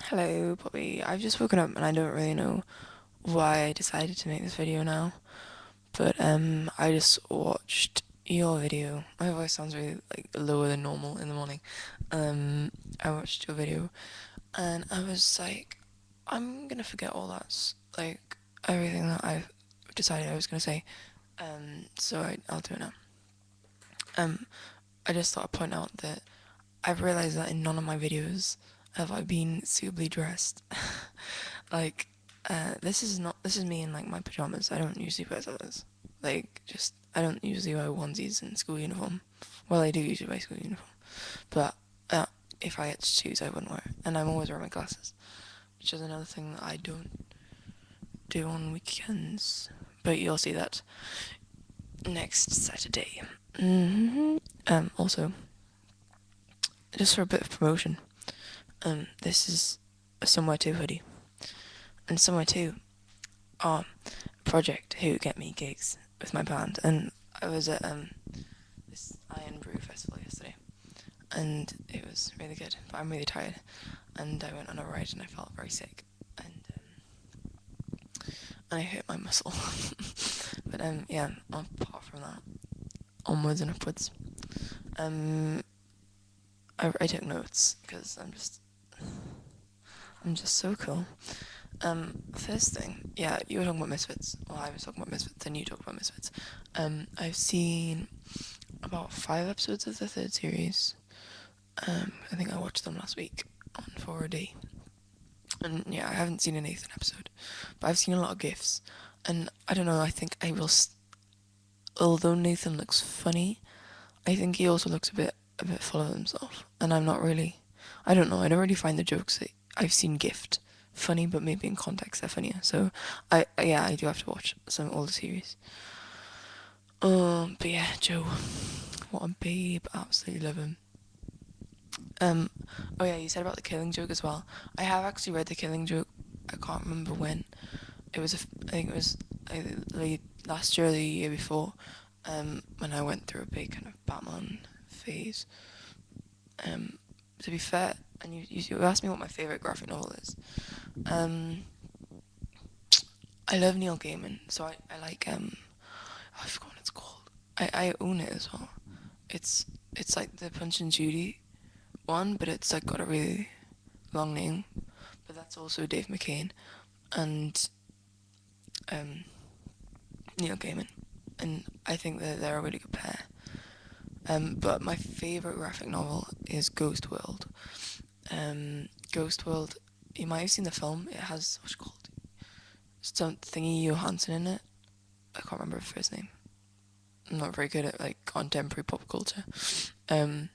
Hello, Bobby. I've just woken up and I don't really know why I decided to make this video now. But I just watched your video. My voice sounds really like lower than normal in the morning. I watched your video and I was like, I'm gonna forget all that, like everything that I've decided I was gonna say. I'll do it now. Um, I just thought I'd point out that I've realized that in none of my videos have I been suitably dressed. Like, this is me in like my pajamas. I don't usually wear those. I don't usually wear onesies in school uniform. Well, I do usually wear school uniform, but uh, if I had to choose, I wouldn't wear it. And I'm always wearing my glasses, which is another thing that I don't do on weekends. But you'll see that next Saturday. Also, just for a bit of promotion, this is a Somewhere To hoodie, and Somewhere To are a project who get me gigs with my band, and I was at this Iron Brew festival yesterday, and it was really good, but I'm really tired, and I went on a ride and I felt very sick, and I hurt my muscle. But yeah, apart from that, onwards and upwards. Um, I took notes because I'm just so cool. First thing, yeah, you were talking about Misfits. Well, I was talking about Misfits, and you talked about Misfits. I've seen about 5 episodes of the third series. I think I watched them last week on 4D. And yeah, I haven't seen a Nathan episode, but I've seen a lot of GIFs. And I don't know, I think I will. Although Nathan looks funny, I think he also looks a bit full of himself. And I'm not really. I don't know. I don't really find the jokes that I've seen gift funny, but maybe in context they're funnier. So yeah, I do have to watch some older series. But yeah, Joe, what a babe! Absolutely love him. Um, oh yeah, you said about the Killing Joke as well. I have actually read the Killing Joke. I can't remember when. I think it was either last year or the year before. When I went through a big kind of Batman phase. Um, to be fair, and you asked me what my favorite graphic novel is. Um, I love Neil Gaiman, so I like I forgot what it's called. I own it as well. It's it's like the Punch and Judy one, but it's like got a really long name. But that's also Dave McCain and um, Neil Gaiman, and I think that they're a really good pair. But my favorite graphic novel is Ghost World. Ghost World. You might have seen the film. It has what's it called? Some thingy Johansson in it. I can't remember her first name. I'm not very good at like contemporary pop culture. Um,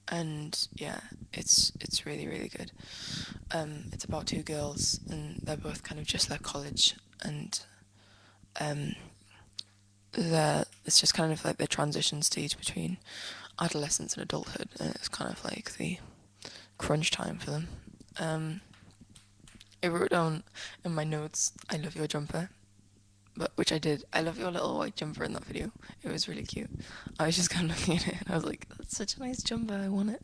and yeah, it's really really good. It's about two girls and they're both kind of just left college and um, it's just kind of like the transition stage between adolescence and adulthood, and it's kind of like the crunch time for them. Um, I wrote down in my notes, "I love your jumper," but which I did. I love your little white jumper in that video. It was really cute. I was just kind of looking at it and I was like, "That's such a nice jumper. I want it."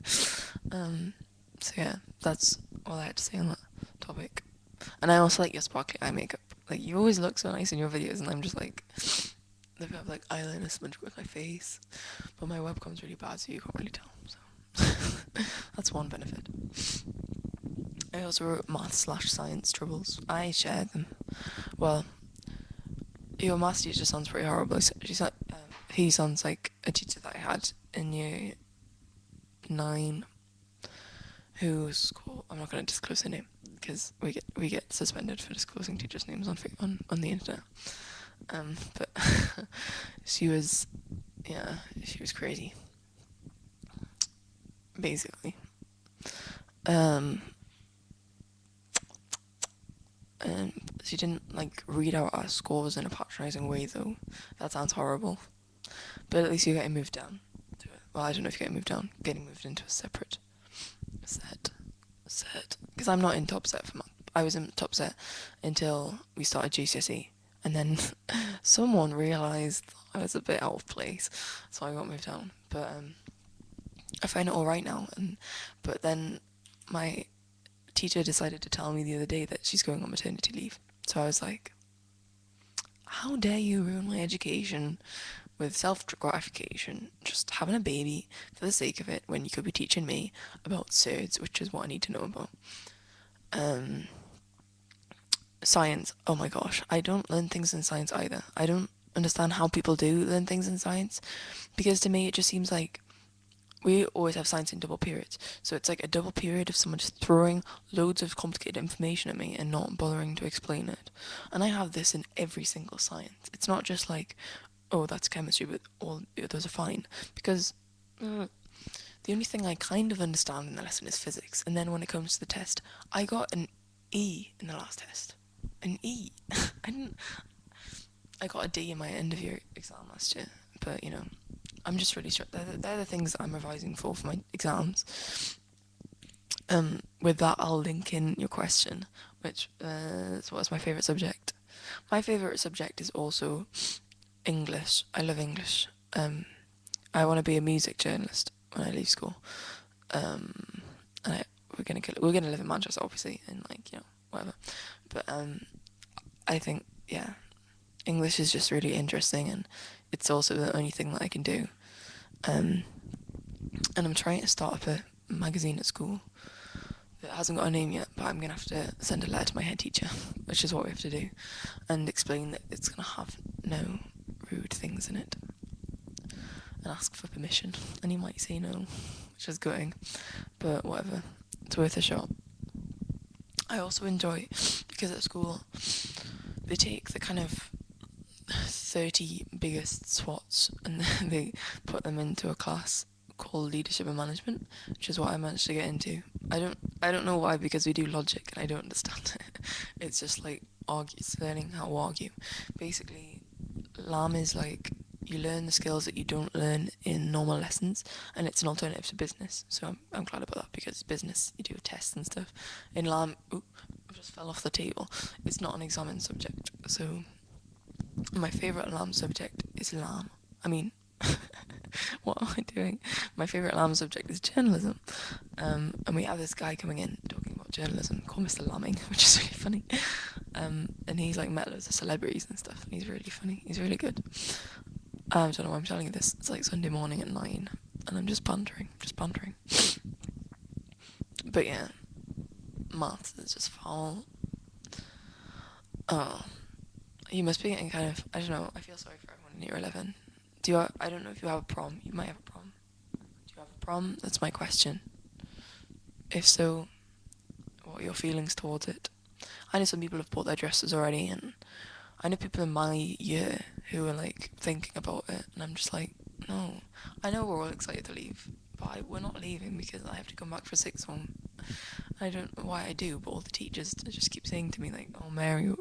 Um, so yeah, that's all I had to say on that topic. And I also like your sparkly eye makeup. Like you always look so nice in your videos, and I'm just like, I've got like eyeliner smudged with my face, but my webcam's really bad, so you can't really tell. So that's one benefit. I also wrote math/science troubles. I shared them. Well, your maths teacher sounds pretty horrible. He sounds like a teacher that I had in year 9, who's cool. I'm not going to disclose her name because we get suspended for disclosing teachers' names on the internet. But she was she was crazy, basically. Um, and she didn't like read out our scores in a patronizing way though. That sounds horrible. But at least you're getting moved down to it. Well, I don't know if you're getting moved down. Getting moved into a separate set. Because I'm not in top set for math. I was in top set until we started GCSE. And then someone realised I was a bit out of place. So I got moved down. But I find it alright now. But then my teacher decided to tell me the other day that she's going on maternity leave. So I was like, how dare you ruin my education with self-gratification, just having a baby for the sake of it when you could be teaching me about SERDs, which is what I need to know about. Um, Science, oh my gosh, I don't learn things in science either. I don't understand how people do learn things in science, because to me it just seems like we always have science in double periods. So it's like a double period of someone just throwing loads of complicated information at me and not bothering to explain it. And I have this in every single science. It's not just like, oh, that's chemistry, but all the others are fine. Because the only thing I kind of understand in the lesson is physics. And then when it comes to the test, I got an E in the last test. An E. I didn't. I got a D in my end of year exam last year, but you know, I'm just really sure they're the things that I'm revising for my exams. With that, I'll link in your question, which what is my favourite subject? My favourite subject is also English. I love English. I want to be a music journalist when I leave school. And we're gonna live in Manchester, obviously, and like whatever. But I think English is just really interesting, and it's also the only thing that I can do. And I'm trying to start up a magazine at school that hasn't got a name yet, but I'm gonna have to send a letter to my head teacher, which is what we have to do, and explain that it's gonna have no rude things in it, and ask for permission. And he might say no, which is gutting, but whatever, it's worth a shot. I also enjoy, because at school they take the kind of 30 biggest SWATs and they put them into a class called leadership and management, which is what I managed to get into. I don't know why, because we do logic and I don't understand it. It's just like it's learning how to argue. Basically, LAM is like you learn the skills that you don't learn in normal lessons, and it's an alternative to business. So I'm glad about that, because business you do tests and stuff. In LAM, I just fell off the table. It's not an examined subject, so my favourite LAM subject is LAM. I mean, what am I doing? My favourite LAM subject is journalism. And we have this guy coming in talking about journalism called Mr. Lamming, which is really funny. And he's like met loads of celebrities and stuff, and he's really funny. He's really good. I don't know why I'm telling you this. It's like Sunday morning at 9, and I'm just bantering. But yeah, maths is just foul. Oh, you must be getting kind of, I don't know, I feel sorry for everyone in year 11. I don't know if you have a prom. You might have a prom. Do you have a prom? That's my question. If so, what are your feelings towards it? I know some people have bought their dresses already, and I know people in my year who are like thinking about it, and I'm just like, no. I know we're all excited to leave, but we're not leaving because I have to come back for sixth form. I don't know why I do, but all the teachers just keep saying to me like, "Oh, Mary,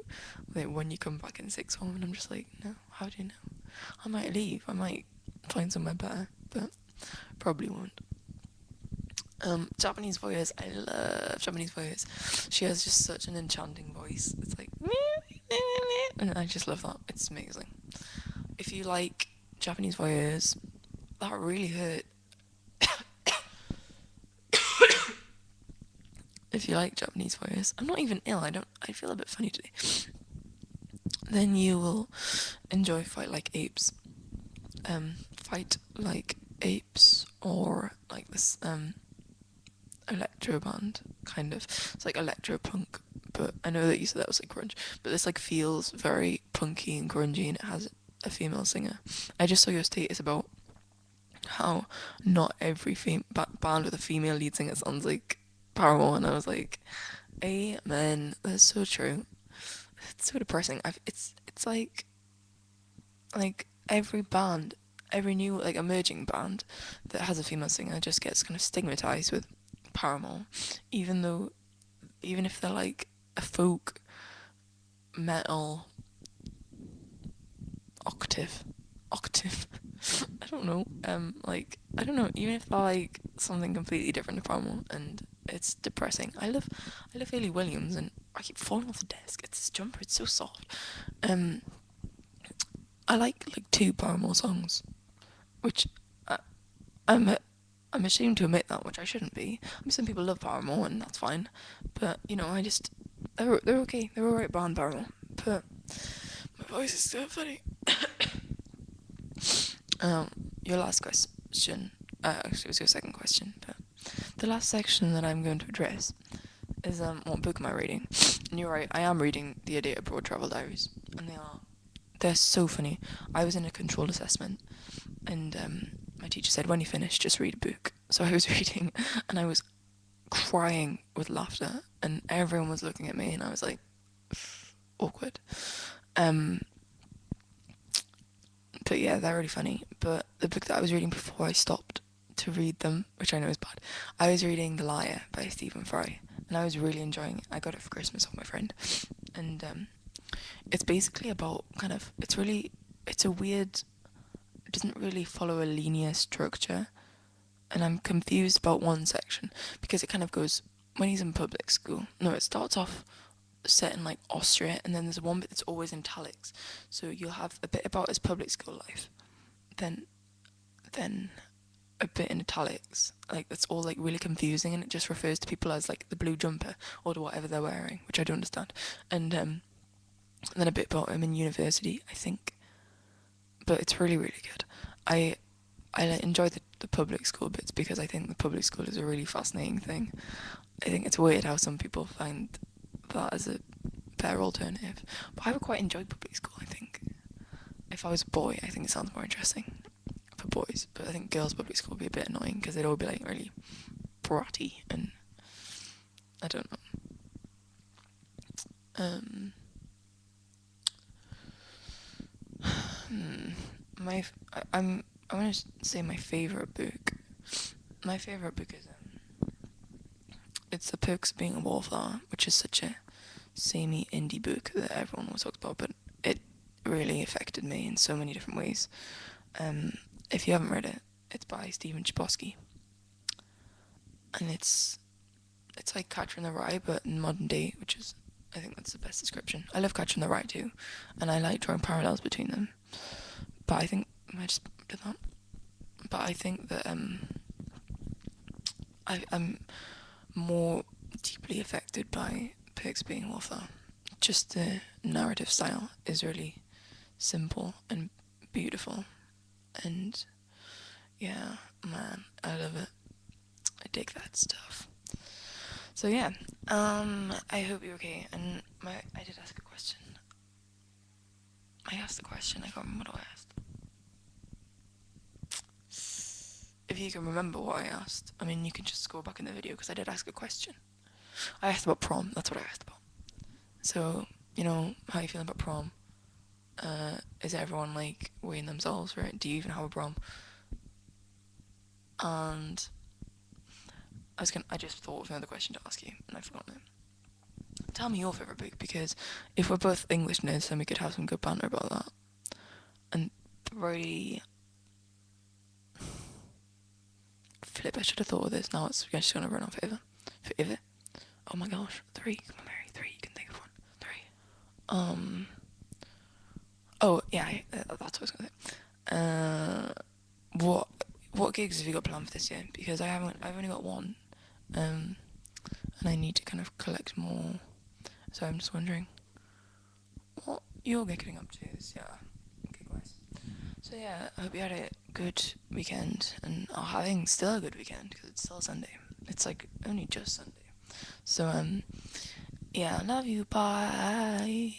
like, when you come back in sixth form," and I'm just like, "No, how do you know? I might leave. I might find somewhere better, but probably won't." Japanese voice. I love Japanese voice. She has just such an enchanting voice. It's like, and I just love that. It's amazing. If you like Japanese voice, that really hurt. If you like Japanese voice, I'm not even ill. I feel a bit funny today. Then you will enjoy Fight Like Apes. Fight Like Apes, or like this electro band, kind of. It's like electro punk, but I know that you said that was like grunge, but this like feels very punky and grungy, and it has a female singer. I just saw your status about how not every band with a female lead singer sounds like Paramore, and I was like, amen. That's so true. It's so depressing. It's like every band, every new like emerging band that has a female singer just gets kind of stigmatized with Paramore, even if they're like a folk metal octave. I don't know. I don't know. Even if they're like something completely different to Paramore, and it's depressing. I love Hayley Williams, and I keep falling off the desk. It's this jumper. It's so soft. I like two Paramore songs, which I'm I'm ashamed to admit that, which I shouldn't be. I mean, some people love Paramore, and that's fine. But you know, they're okay. They're alright band Paramore. But my voice is so funny. Um, your last question. Actually, it was your second question. But the last section that I'm going to address is what book am I reading? And you're right, I am reading The Idiot Abroad Travel Diaries, and they're so funny. I was in a controlled assessment, and my teacher said, when you finish, just read a book. So I was reading, and I was crying with laughter, and everyone was looking at me, and I was like, awkward. Um, but yeah, they're really funny. But the book that I was reading before I stopped to read them, which I know is bad, I was reading The Liar by Stephen Fry, and I was really enjoying it. I got it for Christmas off my friend, and it's basically about it's a weird, it doesn't really follow a linear structure, and I'm confused about one section because it kind of goes when he's in public school. No, it starts off set in like Austria, and then there's one bit that's always in italics. So you'll have a bit about his public school life, then then a bit in italics, like that's all like really confusing, and it just refers to people as like the blue jumper or to whatever they're wearing, which I don't understand. And then a bit about him in university, I think, but it's really really good. I enjoy the public school bits because I think the public school is a really fascinating thing. I think it's weird how some people find that as a better alternative, but I would quite enjoy public school. I think if I was a boy, I think it sounds more interesting for boys, but I think girls' public school would be a bit annoying because they'd all be like really bratty and I don't know. My I'm gonna say my favorite book. My favorite book is it's The Perks of Being a Wallflower, which is such a samey indie book that everyone always talks about, but it really affected me in so many different ways. If you haven't read it, it's by Stephen Chbosky, and it's like Catcher in the Rye, but in modern day, which is I think that's the best description. I love Catcher in the Rye too, and I like drawing parallels between them. But I think I just did that. But I think that I'm more deeply affected by Perks Being a Wallflower. Just the narrative style is really simple and beautiful, and yeah, man, I love it. I dig that stuff. So yeah, I hope you're okay. And I did ask a question. I asked the question. I can't remember what I asked. If you can remember what I asked, I mean, you can just go back in the video because I did ask a question. I asked about prom. That's what I asked about. So you know how you feeling about prom? Is everyone like weighing themselves, right? Do you even have a prom? And I just thought of another question to ask you, and I forgot it. Tell me your favourite book, because if we're both English nerds, then we could have some good banter about that. And three... Flip, I should have thought of this. Now it's just going to run on forever. Forever? Oh my gosh. Three. Come on, Mary. Three. You can think of one. Three. Oh, yeah, that's what I was going to say. What gigs have you got planned for this year? Because I've only got one. And I need to kind of collect more. So I'm just wondering what you're getting up to this year. Okay, guys. So yeah, I hope you had a good weekend, and are having still a good weekend because it's still Sunday. It's like only just Sunday. So yeah, love you. Bye.